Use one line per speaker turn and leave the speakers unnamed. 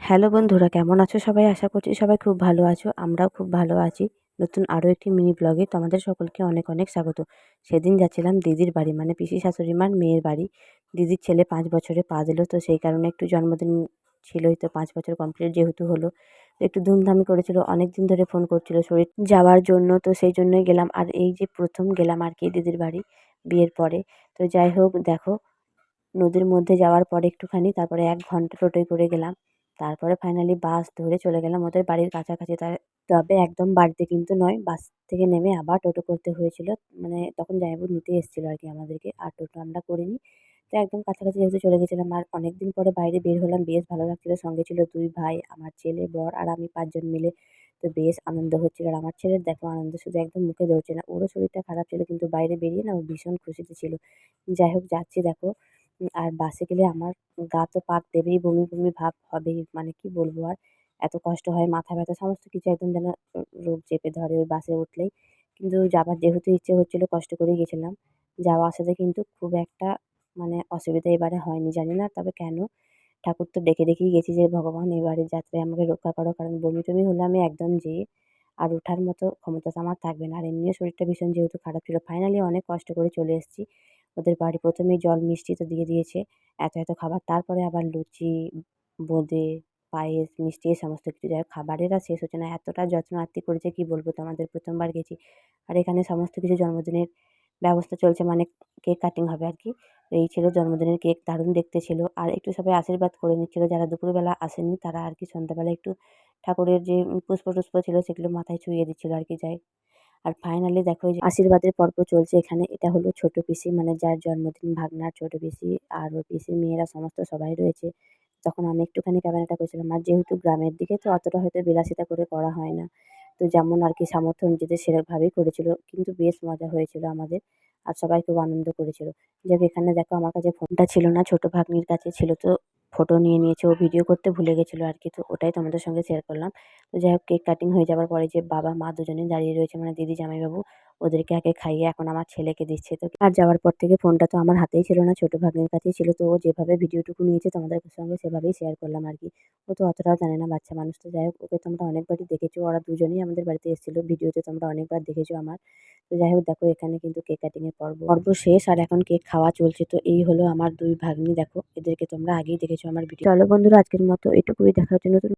Hello বন্ধুরা, কেমন আছো সবাই? আশা করছি সবাই খুব ভালো আছো। আমরাও খুব ভালো আছি। নতুন আরও একটি মিনি ব্লগে তোমাদের সকলকে অনেক অনেক স্বাগত। সেদিন যাচ্ছিলাম দিদির বাড়ি, মানে পিসি শাশুড়ি মার মেয়ের বাড়ি। দিদির ছেলে ৫ বছরে পা দিল, তো সেই কারণে একটু জন্মদিন ছিলই, তো ৫ বছর কমপ্লিট যেহেতু হলো, তো একটু ধুমধামই করেছিল। অনেক দিন ধরে ফোন করছিল শরীর যাওয়ার জন্য, তো সেই জন্যই গেলাম। আর এই যে প্রথম গেলাম আর কি দিদির বাড়ি বিয়ের পরে। তো যাই হোক, দেখো নদীর মধ্যে যাওয়ার পরে একটুখানি, তারপরে ১ ঘন্টা টোটোয় করে গেলাম। তারপরে ফাইনালি বাস ধরে চলে গেলাম ওদের বাড়ির কাছাকাছি। তবে একদম বাড়িতে কিন্তু নয়, বাস থেকে নেমে আবার টোটো করতে হয়েছিল। মানে তখন জামাইবাবু নিতে এসেছিল আর কি আমাদেরকে। আর টোটো আমরা করিনি। তো একদম কাছাকাছি যেহেতু চলে গেছিলাম, আর অনেকদিন পরে বাইরে বের হলাম, বেশ ভালো লাগছিল। সঙ্গে ছিল ২ ভাই, আমার ছেলে, বর আর আমি ৫ জন মিলে। তো বেশ আনন্দ হচ্ছিল। আর আমার ছেলের দেখো আনন্দ শুধু একদম মুখে ধরছে না। ওরও শরীরটা খারাপ ছিল, কিন্তু বাইরে বেরিয়ে না ও ভীষণ খুশিতে ছিল। যাই হোক যাচ্ছি দেখো। আর বাসে গেলে আমার গা তো পাক দেবেই, বমি, বমি ভাব হবেই। মানে কি বলবো আর? এত কষ্ট হয়, মাথা ব্যথা সমস্ত কিছু একদম যেন রোগ চেপে ধরে ওই বাসে উঠলেই। কিন্তু যাবার যেহেতু ইচ্ছে হচ্ছিল, কষ্ট করেই গেছিলাম। যাওয়া আসাতে কিন্তু খুব একটা মানে অসুবিধা এবারে হয়নি। জানি না তবে কেন? ঠাকুর তো ডেকেই গেছি যে, "ভগবান এবারের যাত্রায় আমাকে রক্ষা করো।" কারণ বমি-টমি হলে আমি একদম যেয়ে আর ওঠার মতো ক্ষমতা তো আমার থাকবে না। আর এমনিও শরীরটা ভীষণ যেহেতু খারাপ ছিল। ফাইনালি অনেক কষ্ট করে চলে এসেছি ওদের বাড়ি। ১ম এই জল মিষ্টি তো দিয়ে দিয়েছে। এত, এত খাবার। তারপরে আবার লুচি, বোঁদে, পায়েস, মিষ্টি এই সমস্ত কিছু। যাই হোক খাবারের আর শেষ হচ্ছে না। এতটা যত্ন আত্তি করেছে কি বলবো তোমাদের। ১ম বার গেছি। আর এখানে সমস্ত কিছু জন্মদিনের ব্যবস্থা চলছে, মানে কেক কাটিং হবে আর কি। এই ছিল জন্মদিনের কেক, দারুণ দেখতে ছিল। আর একটু সবাই আশীর্বাদ করে নিচ্ছিল। যারা দুপুরবেলা আসেনি তারা আর কি সন্ধ্যাবেলা একটু ঠাকুরের যে পুষ্প-টুষ্প ছিল সেগুলো মাথায় ছুঁইয়ে দিচ্ছিল আর কি। আর ফাইনালি দেখো এই যে আশীর্বাদের পর্ব চলছে এখানে। এটা হলো ছোট পিসি, মানে যার জন্মদিন, ভাগ্নার ছোট পিসি। আর ওর পিসির মেয়েরা সমস্ত সবাই রয়েছে। তখন আমি একটুখানি ক্যামেরাটা করছিলাম। আর যেহেতু গ্রামের দিকে তো অতটা হয়তো বিলাসিতা করে করা হয় না। তো যেমন আর কি সামর্থ্য নিজেদের সেরকমভাবেই করেছিল। কিন্তু বেশ মজা হয়েছিল আমাদের। আর সবাই খুব আনন্দ করেছিল। যাক এখানে দেখো আমার কাছে ফোনটা ছিল না, ছোট ভাগ্নির কাছে ছিল, তো ফটো নিয়ে নিয়েছে। ও ভিডিও করতে ভুলে গেছিল আর কি। তো ওটাই তোমাদের সঙ্গে শেয়ার করলাম। তো যাই হোক কেক কাটিং হয়ে যাবার পরে যে বাবা মা দুজনেই দাঁড়িয়ে রয়েছে, মানে দিদি জামাইবাবু, ওদেরকে আগে খাইয়ে এখন আমার ছেলেকে দিচ্ছে। তো আর যাওয়ার পর থেকে ফোনটা তো আমার হাতেই ছিল না, ছোট ভাগ্নের কাছেই ছিল। তো ও যেভাবে ভিডিওটুকু নিয়েছে তোমাদের সঙ্গে সেভাবেই শেয়ার করলাম আর কি। ও তো অতটাও জানে না, বাচ্চা মানুষ। তো যাই হোক ওকে তোমরা অনেকবারই দেখেছো। ওরা দুজনেই আমাদের বাড়িতে এসেছিল। ভিডিওতে তোমরা অনেকবার দেখেছো আমার। তো যাই হোক দেখো এখানে কিন্তু কেক কাটিং এর পর্ব শেষ, আর এখন কেক খাওয়া চলছে। তো এই হলো আমার ২ ভাগ্নি, দেখো এদেরকে তোমরা আগেই দেখেছো আমার ভিডিও। চলো বন্ধুরা, আজকের মতো এটুকুই। দেখা হচ্ছে নতুন